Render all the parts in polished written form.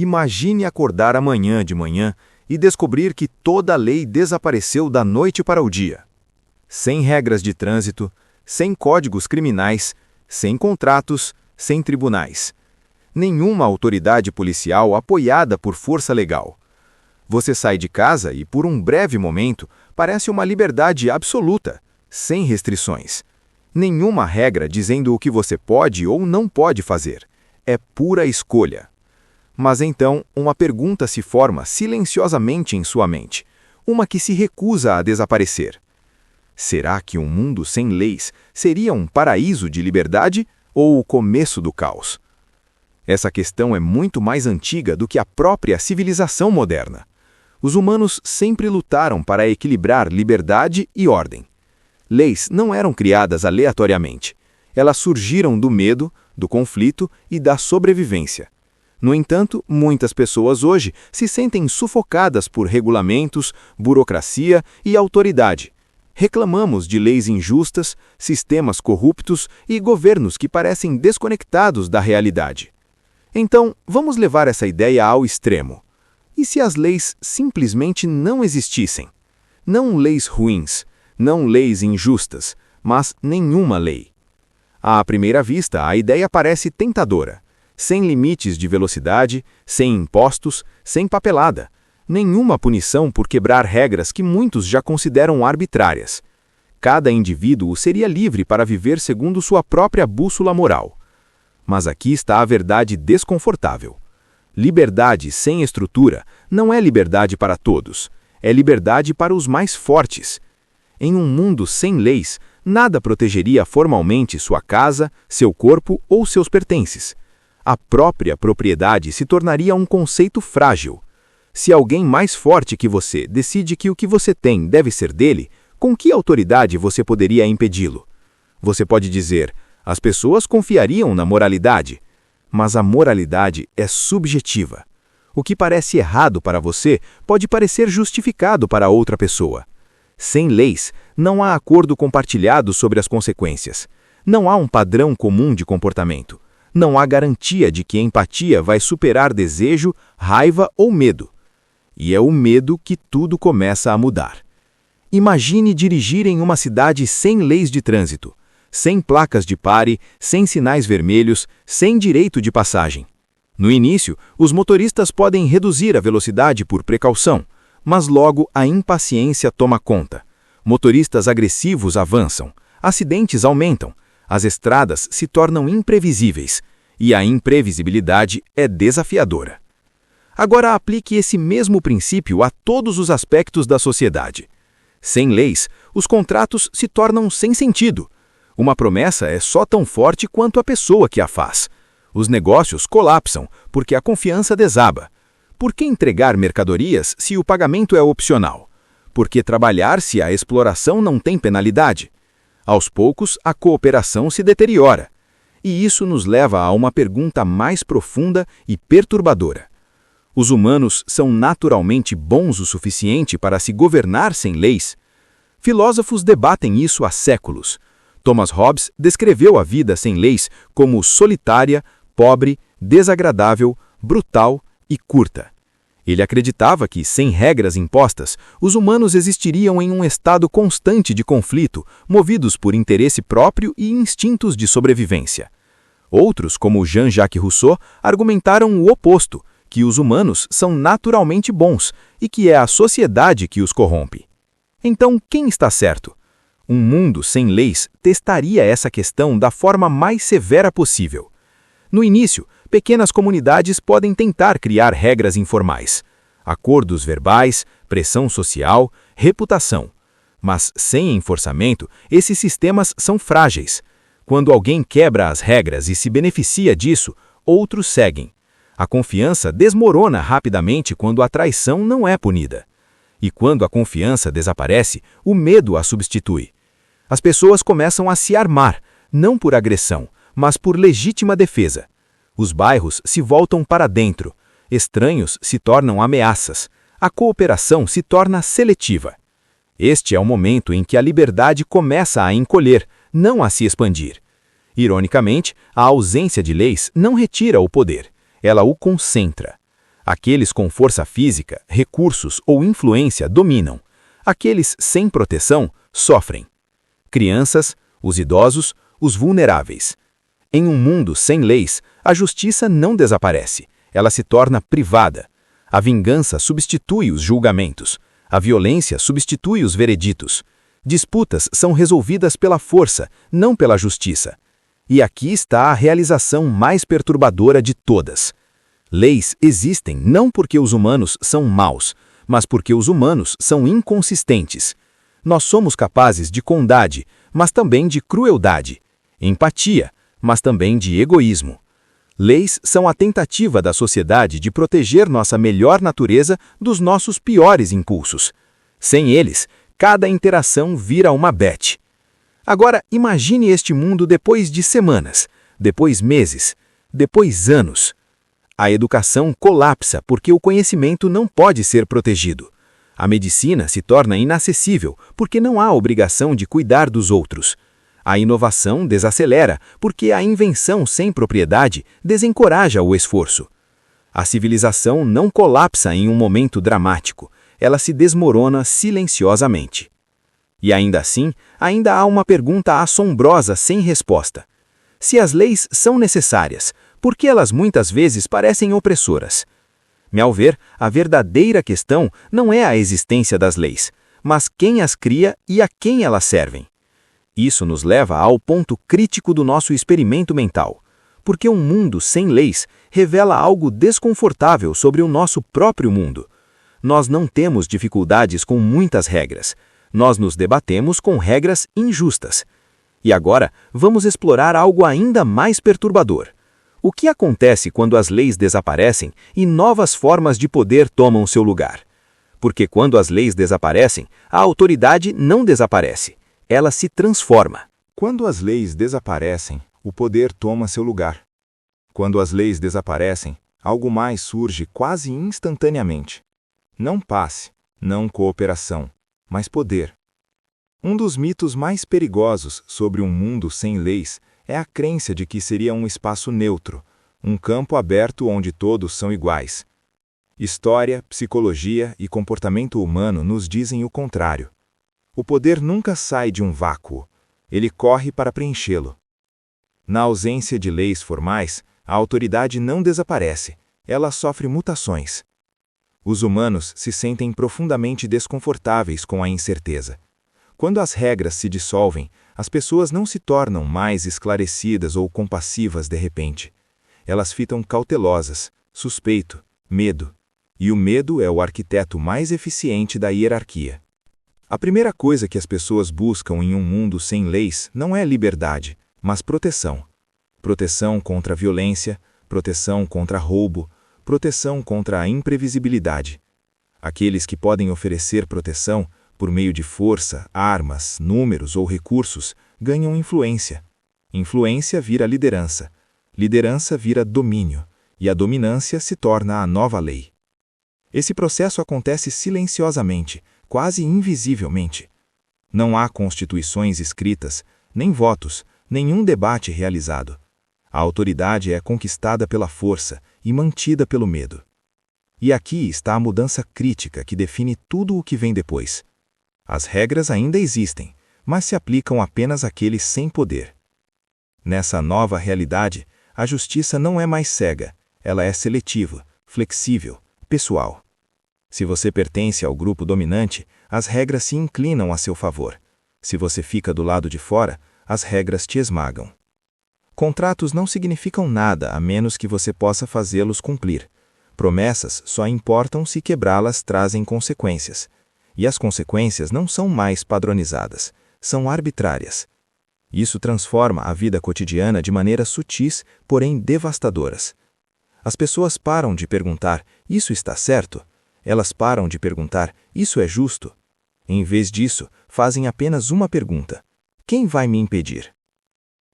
Imagine acordar amanhã de manhã e descobrir que toda a lei desapareceu da noite para o dia. Sem regras de trânsito, sem códigos criminais, sem contratos, sem tribunais. Nenhuma autoridade policial apoiada por força legal. Você sai de casa e, por um breve momento, parece uma liberdade absoluta, sem restrições. Nenhuma regra dizendo o que você pode ou não pode fazer. É pura escolha. Mas então, uma pergunta se forma silenciosamente em sua mente, uma que se recusa a desaparecer. Será que um mundo sem leis seria um paraíso de liberdade ou o começo do caos? Essa questão é muito mais antiga do que a própria civilização moderna. Os humanos sempre lutaram para equilibrar liberdade e ordem. Leis não eram criadas aleatoriamente. Elas surgiram do medo, do conflito e da sobrevivência. No entanto, muitas pessoas hoje se sentem sufocadas por regulamentos, burocracia e autoridade. Reclamamos de leis injustas, sistemas corruptos e governos que parecem desconectados da realidade. Então, vamos levar essa ideia ao extremo. E se as leis simplesmente não existissem? Não leis ruins, não leis injustas, mas nenhuma lei. À primeira vista, a ideia parece tentadora. Sem limites de velocidade, sem impostos, sem papelada. Nenhuma punição por quebrar regras que muitos já consideram arbitrárias. Cada indivíduo seria livre para viver segundo sua própria bússola moral. Mas aqui está a verdade desconfortável. Liberdade sem estrutura não é liberdade para todos, é liberdade para os mais fortes. Em um mundo sem leis, nada protegeria formalmente sua casa, seu corpo ou seus pertences. A própria propriedade se tornaria um conceito frágil. Se alguém mais forte que você decide que o que você tem deve ser dele, com que autoridade você poderia impedi-lo? Você pode dizer, as pessoas confiariam na moralidade, mas a moralidade é subjetiva. O que parece errado para você pode parecer justificado para outra pessoa. Sem leis, não há acordo compartilhado sobre as consequências. Não há um padrão comum de comportamento. Não há garantia de que empatia vai superar desejo, raiva ou medo. E é o medo que tudo começa a mudar. Imagine dirigir em uma cidade sem leis de trânsito, sem placas de pare, sem sinais vermelhos, sem direito de passagem. No início, os motoristas podem reduzir a velocidade por precaução, mas logo a impaciência toma conta. Motoristas agressivos avançam, acidentes aumentam, as estradas se tornam imprevisíveis, e a imprevisibilidade é desafiadora. Agora aplique esse mesmo princípio a todos os aspectos da sociedade. Sem leis, os contratos se tornam sem sentido. Uma promessa é só tão forte quanto a pessoa que a faz. Os negócios colapsam porque a confiança desaba. Por que entregar mercadorias se o pagamento é opcional? Por que trabalhar se a exploração não tem penalidade? Aos poucos, a cooperação se deteriora. E isso nos leva a uma pergunta mais profunda e perturbadora. Os humanos são naturalmente bons o suficiente para se governar sem leis? Filósofos debatem isso há séculos. Thomas Hobbes descreveu a vida sem leis como solitária, pobre, desagradável, brutal e curta. Ele acreditava que, sem regras impostas, os humanos existiriam em um estado constante de conflito, movidos por interesse próprio e instintos de sobrevivência. Outros, como Jean-Jacques Rousseau, argumentaram o oposto, que os humanos são naturalmente bons e que é a sociedade que os corrompe. Então, quem está certo? Um mundo sem leis testaria essa questão da forma mais severa possível. No início, pequenas comunidades podem tentar criar regras informais. Acordos verbais, pressão social, reputação. Mas, sem enforçamento, esses sistemas são frágeis. Quando alguém quebra as regras e se beneficia disso, outros seguem. A confiança desmorona rapidamente quando a traição não é punida. E quando a confiança desaparece, o medo a substitui. As pessoas começam a se armar, não por agressão, mas por legítima defesa. Os bairros se voltam para dentro, estranhos se tornam ameaças, a cooperação se torna seletiva. Este é o momento em que a liberdade começa a encolher, não a se expandir. Ironicamente, a ausência de leis não retira o poder, ela o concentra. Aqueles com força física, recursos ou influência dominam. Aqueles sem proteção sofrem. Crianças, os idosos, os vulneráveis. Em um mundo sem leis, a justiça não desaparece, ela se torna privada. A vingança substitui os julgamentos. A violência substitui os vereditos. Disputas são resolvidas pela força, não pela justiça. E aqui está a realização mais perturbadora de todas. Leis existem não porque os humanos são maus, mas porque os humanos são inconsistentes. Nós somos capazes de bondade, mas também de crueldade, empatia, mas também de egoísmo. Leis são a tentativa da sociedade de proteger nossa melhor natureza dos nossos piores impulsos. Sem eles, cada interação vira uma bet. Agora, imagine este mundo depois de semanas, depois meses, depois anos. A educação colapsa porque o conhecimento não pode ser protegido. A medicina se torna inacessível porque não há obrigação de cuidar dos outros. A inovação desacelera porque a invenção sem propriedade desencoraja o esforço. A civilização não colapsa em um momento dramático, ela se desmorona silenciosamente. E ainda assim, ainda há uma pergunta assombrosa sem resposta. Se as leis são necessárias, por que elas muitas vezes parecem opressoras? Ao ver, a verdadeira questão não é a existência das leis, mas quem as cria e a quem elas servem. Isso nos leva ao ponto crítico do nosso experimento mental, porque um mundo sem leis revela algo desconfortável sobre o nosso próprio mundo. Nós não temos dificuldades com muitas regras, nós nos debatemos com regras injustas. E agora, vamos explorar algo ainda mais perturbador. O que acontece quando as leis desaparecem e novas formas de poder tomam seu lugar? Porque quando as leis desaparecem, a autoridade não desaparece, ela se transforma. Quando as leis desaparecem, o poder toma seu lugar. Quando as leis desaparecem, algo mais surge quase instantaneamente. Não passe, não cooperação, mas poder. Um dos mitos mais perigosos sobre um mundo sem leis é a crença de que seria um espaço neutro, um campo aberto onde todos são iguais. História, psicologia e comportamento humano nos dizem o contrário. O poder nunca sai de um vácuo, ele corre para preenchê-lo. Na ausência de leis formais, a autoridade não desaparece, ela sofre mutações. Os humanos se sentem profundamente desconfortáveis com a incerteza. Quando as regras se dissolvem, as pessoas não se tornam mais esclarecidas ou compassivas de repente. Elas ficam cautelosas, suspeito, medo. E o medo é o arquiteto mais eficiente da hierarquia. A primeira coisa que as pessoas buscam em um mundo sem leis não é liberdade, mas proteção. Proteção contra a violência, proteção contra roubo, proteção contra a imprevisibilidade. Aqueles que podem oferecer proteção, por meio de força, armas, números ou recursos, ganham influência. Influência vira liderança. Liderança vira domínio. E a dominância se torna a nova lei. Esse processo acontece silenciosamente, quase invisivelmente. Não há constituições escritas, nem votos, nenhum debate realizado. A autoridade é conquistada pela força e mantida pelo medo. E aqui está a mudança crítica que define tudo o que vem depois. As regras ainda existem, mas se aplicam apenas àqueles sem poder. Nessa nova realidade, a justiça não é mais cega, ela é seletiva, flexível, pessoal. Se você pertence ao grupo dominante, as regras se inclinam a seu favor. Se você fica do lado de fora, as regras te esmagam. Contratos não significam nada a menos que você possa fazê-los cumprir. Promessas só importam se quebrá-las trazem consequências. E as consequências não são mais padronizadas, são arbitrárias. Isso transforma a vida cotidiana de maneiras sutis, porém devastadoras. As pessoas param de perguntar, isso está certo? Elas param de perguntar, isso é justo? Em vez disso, fazem apenas uma pergunta: quem vai me impedir?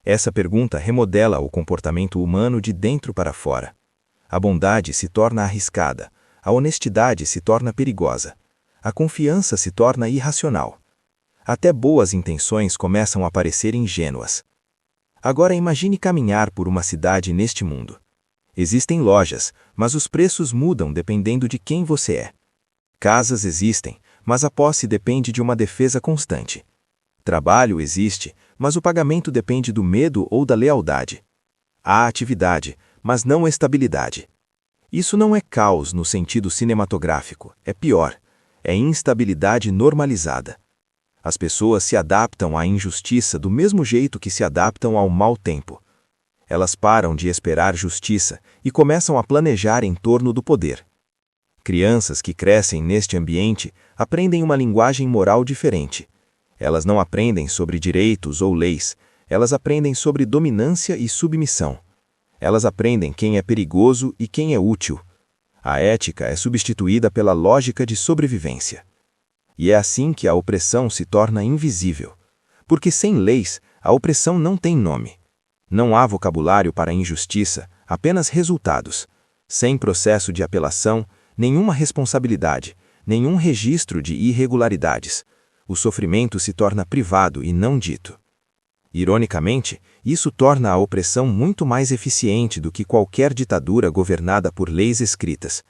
Essa pergunta remodela o comportamento humano de dentro para fora. A bondade se torna arriscada, a honestidade se torna perigosa. A confiança se torna irracional. Até boas intenções começam a parecer ingênuas. Agora imagine caminhar por uma cidade neste mundo. Existem lojas, mas os preços mudam dependendo de quem você é. Casas existem, mas a posse depende de uma defesa constante. Trabalho existe, mas o pagamento depende do medo ou da lealdade. Há atividade, mas não estabilidade. Isso não é caos no sentido cinematográfico, é pior, é instabilidade normalizada. As pessoas se adaptam à injustiça do mesmo jeito que se adaptam ao mau tempo. Elas param de esperar justiça e começam a planejar em torno do poder. Crianças que crescem neste ambiente aprendem uma linguagem moral diferente. Elas não aprendem sobre direitos ou leis, elas aprendem sobre dominância e submissão. Elas aprendem quem é perigoso e quem é útil. A ética é substituída pela lógica de sobrevivência. E é assim que a opressão se torna invisível. Porque sem leis, a opressão não tem nome. Não há vocabulário para a injustiça, apenas resultados. Sem processo de apelação, nenhuma responsabilidade, nenhum registro de irregularidades. O sofrimento se torna privado e não dito. Ironicamente, isso torna a opressão muito mais eficiente do que qualquer ditadura governada por leis escritas.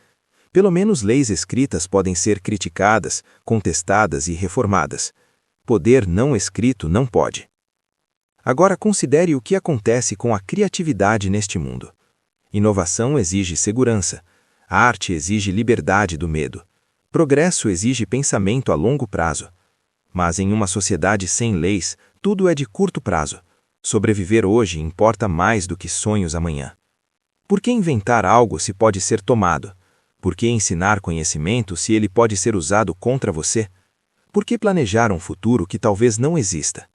Pelo menos leis escritas podem ser criticadas, contestadas e reformadas. Poder não escrito não pode. Agora considere o que acontece com a criatividade neste mundo. Inovação exige segurança. A arte exige liberdade do medo. Progresso exige pensamento a longo prazo. Mas em uma sociedade sem leis, tudo é de curto prazo. Sobreviver hoje importa mais do que sonhos amanhã. Por que inventar algo se pode ser tomado? Por que ensinar conhecimento se ele pode ser usado contra você? Por que planejar um futuro que talvez não exista?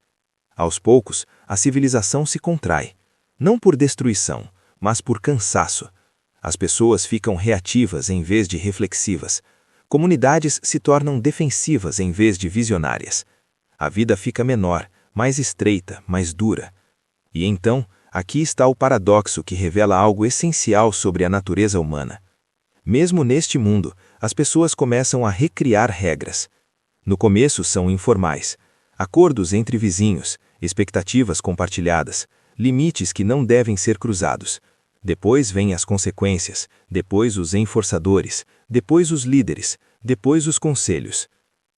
Aos poucos, a civilização se contrai. Não por destruição, mas por cansaço. As pessoas ficam reativas em vez de reflexivas. Comunidades se tornam defensivas em vez de visionárias. A vida fica menor, mais estreita, mais dura. E então, aqui está o paradoxo que revela algo essencial sobre a natureza humana. Mesmo neste mundo, as pessoas começam a recriar regras. No começo são informais. Acordos entre vizinhos, expectativas compartilhadas, limites que não devem ser cruzados. Depois vêm as consequências, depois os enforçadores, depois os líderes, depois os conselhos.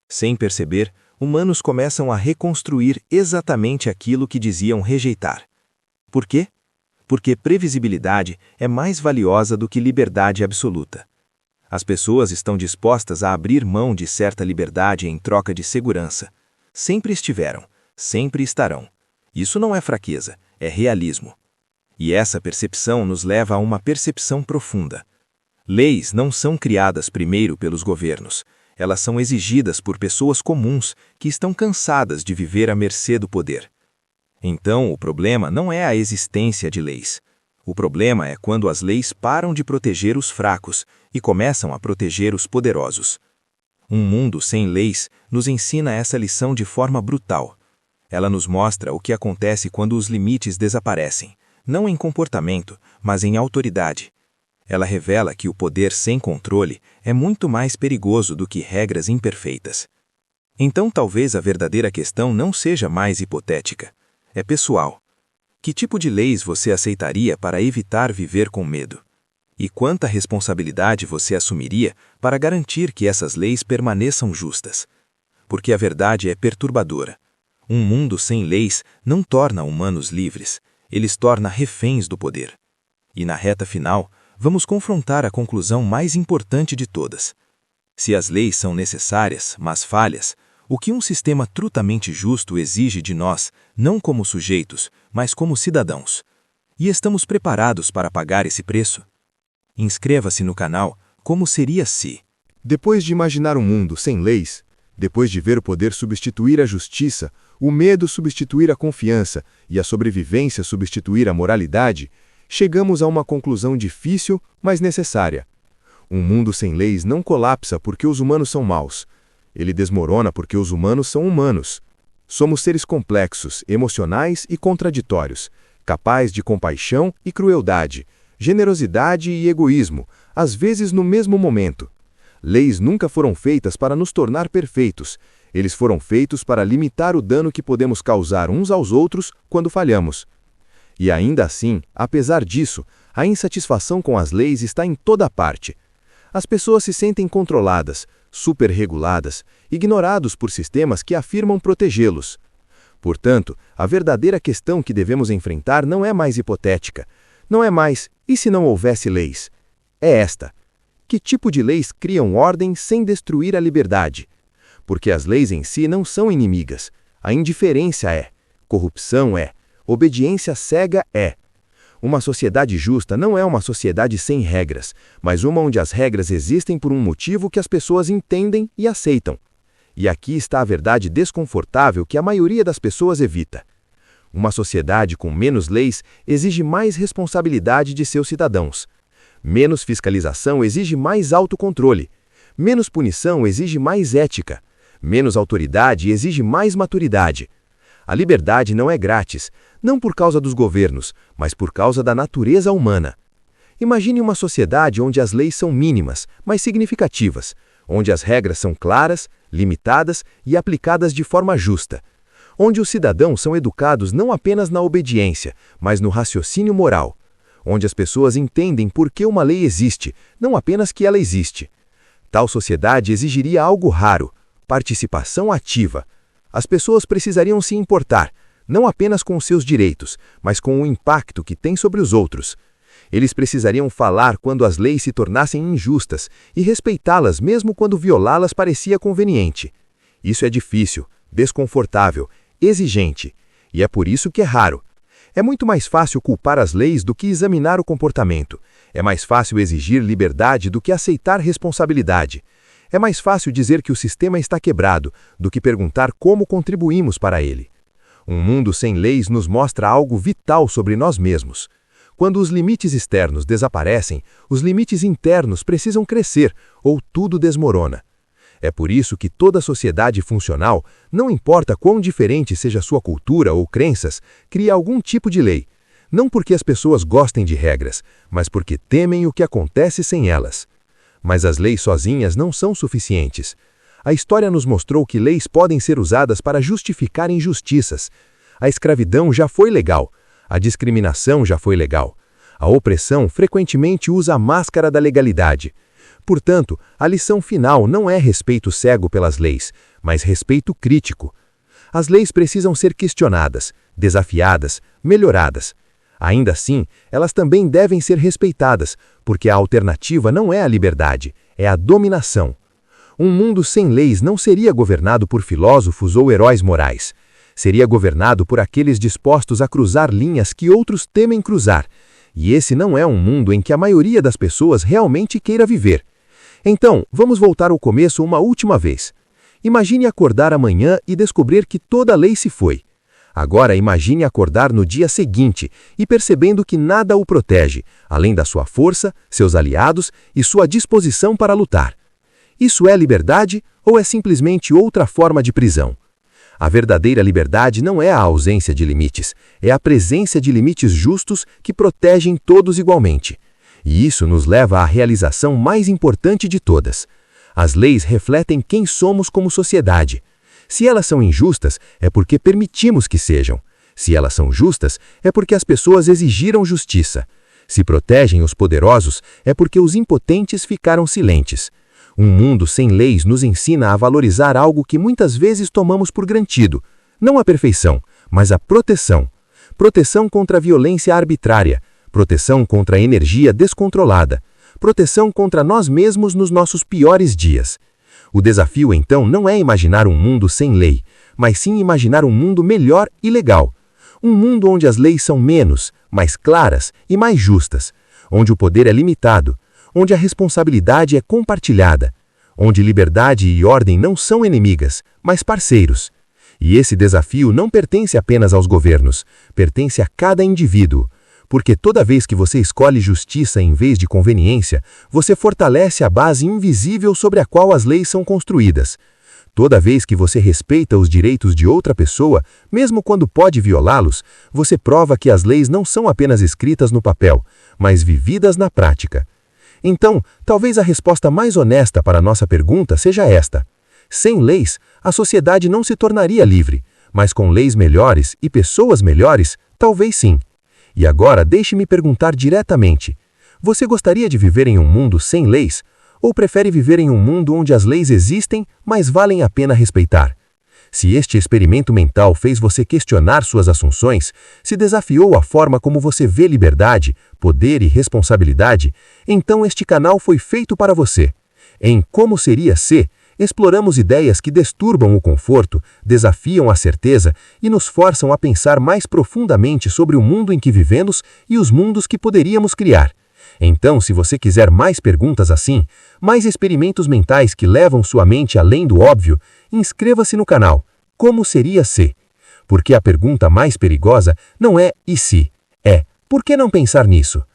Sem perceber, humanos começam a reconstruir exatamente aquilo que diziam rejeitar. Por quê? Porque previsibilidade é mais valiosa do que liberdade absoluta. As pessoas estão dispostas a abrir mão de certa liberdade em troca de segurança. Sempre estiveram, sempre estarão. Isso não é fraqueza, é realismo. E essa percepção nos leva a uma percepção profunda. Leis não são criadas primeiro pelos governos. Elas são exigidas por pessoas comuns que estão cansadas de viver à mercê do poder. Então, o problema não é a existência de leis. O problema é quando as leis param de proteger os fracos e começam a proteger os poderosos. Um mundo sem leis nos ensina essa lição de forma brutal. Ela nos mostra o que acontece quando os limites desaparecem, não em comportamento, mas em autoridade. Ela revela que o poder sem controle é muito mais perigoso do que regras imperfeitas. Então talvez a verdadeira questão não seja mais hipotética, é pessoal. Que tipo de leis você aceitaria para evitar viver com medo? E quanta responsabilidade você assumiria para garantir que essas leis permaneçam justas? Porque a verdade é perturbadora. Um mundo sem leis não torna humanos livres, ele os torna reféns do poder. E na reta final, vamos confrontar a conclusão mais importante de todas. Se as leis são necessárias, mas falhas, o que um sistema trutamente justo exige de nós, não como sujeitos, mas como cidadãos? E estamos preparados para pagar esse preço? Inscreva-se no canal Como Seria Se. Depois de imaginar um mundo sem leis, depois de ver o poder substituir a justiça, o medo substituir a confiança e a sobrevivência substituir a moralidade, chegamos a uma conclusão difícil, mas necessária. Um mundo sem leis não colapsa porque os humanos são maus. Ele desmorona porque os humanos são humanos. Somos seres complexos, emocionais e contraditórios, capazes de compaixão e crueldade, generosidade e egoísmo, às vezes no mesmo momento. Leis nunca foram feitas para nos tornar perfeitos. Eles foram feitos para limitar o dano que podemos causar uns aos outros quando falhamos. E ainda assim, apesar disso, A insatisfação com as leis está em toda parte. As pessoas se sentem controladas, superreguladas, ignorados por sistemas que afirmam protegê-los. Portanto, a verdadeira questão que devemos enfrentar não é mais hipotética. Não é mais, e se não houvesse leis? É esta. Que tipo de leis criam ordem sem destruir a liberdade? Porque as leis em si não são inimigas. A indiferença é. Corrupção é. Obediência cega é. Uma sociedade justa não é uma sociedade sem regras, mas uma onde as regras existem por um motivo que as pessoas entendem e aceitam. E aqui está a verdade desconfortável que a maioria das pessoas evita. Uma sociedade com menos leis exige mais responsabilidade de seus cidadãos. Menos fiscalização exige mais autocontrole. Menos punição exige mais ética. Menos autoridade exige mais maturidade. A liberdade não é grátis, não por causa dos governos, mas por causa da natureza humana. Imagine uma sociedade onde as leis são mínimas, mas significativas, onde as regras são claras, limitadas e aplicadas de forma justa, onde os cidadãos são educados não apenas na obediência, mas no raciocínio moral, onde as pessoas entendem por que uma lei existe, não apenas que ela existe. Tal sociedade exigiria algo raro: participação ativa. As pessoas precisariam se importar, não apenas com os seus direitos, mas com o impacto que tem sobre os outros. Eles precisariam falar quando as leis se tornassem injustas e respeitá-las mesmo quando violá-las parecia conveniente. Isso é difícil, desconfortável, exigente, e é por isso que é raro. É muito mais fácil culpar as leis do que examinar o comportamento. É mais fácil exigir liberdade do que aceitar responsabilidade. É mais fácil dizer que o sistema está quebrado do que perguntar como contribuímos para ele. Um mundo sem leis nos mostra algo vital sobre nós mesmos. Quando os limites externos desaparecem, os limites internos precisam crescer ou tudo desmorona. É por isso que toda sociedade funcional, não importa quão diferente seja sua cultura ou crenças, cria algum tipo de lei. Não porque as pessoas gostem de regras, mas porque temem o que acontece sem elas. Mas as leis sozinhas não são suficientes. A história nos mostrou que leis podem ser usadas para justificar injustiças. A escravidão já foi legal. A discriminação já foi legal. A opressão frequentemente usa a máscara da legalidade. Portanto, a lição final não é respeito cego pelas leis, mas respeito crítico. As leis precisam ser questionadas, desafiadas, melhoradas. Ainda assim, elas também devem ser respeitadas, porque a alternativa não é a liberdade, é a dominação. Um mundo sem leis não seria governado por filósofos ou heróis morais. Seria governado por aqueles dispostos a cruzar linhas que outros temem cruzar. E esse não é um mundo em que a maioria das pessoas realmente queira viver. Então, vamos voltar ao começo uma última vez. Imagine acordar amanhã e descobrir que toda a lei se foi. Agora imagine acordar no dia seguinte e percebendo que nada o protege, além da sua força, seus aliados e sua disposição para lutar. Isso é liberdade ou é simplesmente outra forma de prisão? A verdadeira liberdade não é a ausência de limites, é a presença de limites justos que protegem todos igualmente. E isso nos leva à realização mais importante de todas. As leis refletem quem somos como sociedade. Se elas são injustas, é porque permitimos que sejam. Se elas são justas, é porque as pessoas exigiram justiça. Se protegem os poderosos, é porque os impotentes ficaram silentes. Um mundo sem leis nos ensina a valorizar algo que muitas vezes tomamos por garantido. Não a perfeição, mas a proteção. Proteção contra a violência arbitrária. Proteção contra a energia descontrolada. Proteção contra nós mesmos nos nossos piores dias. O desafio, então, não é imaginar um mundo sem lei, mas sim imaginar um mundo melhor e legal. Um mundo onde as leis são menos, mais claras e mais justas. Onde o poder é limitado. Onde a responsabilidade é compartilhada. Onde liberdade e ordem não são inimigas, mas parceiros. E esse desafio não pertence apenas aos governos, pertence a cada indivíduo. Porque toda vez que você escolhe justiça em vez de conveniência, você fortalece a base invisível sobre a qual as leis são construídas. Toda vez que você respeita os direitos de outra pessoa, mesmo quando pode violá-los, você prova que as leis não são apenas escritas no papel, mas vividas na prática. Então, talvez a resposta mais honesta para a nossa pergunta seja esta. Sem leis, a sociedade não se tornaria livre, mas com leis melhores e pessoas melhores, talvez sim. E agora deixe-me perguntar diretamente: você gostaria de viver em um mundo sem leis? Ou prefere viver em um mundo onde as leis existem, mas valem a pena respeitar? Se este experimento mental fez você questionar suas assunções, se desafiou a forma como você vê liberdade, poder e responsabilidade, então este canal foi feito para você. Em Como Seria Se, exploramos ideias que disturbam o conforto, desafiam a certeza e nos forçam a pensar mais profundamente sobre o mundo em que vivemos e os mundos que poderíamos criar. Então, se você quiser mais perguntas assim, mais experimentos mentais que levam sua mente além do óbvio, inscreva-se no canal Como Seria Se. Porque a pergunta mais perigosa não é e se, é por que não pensar nisso?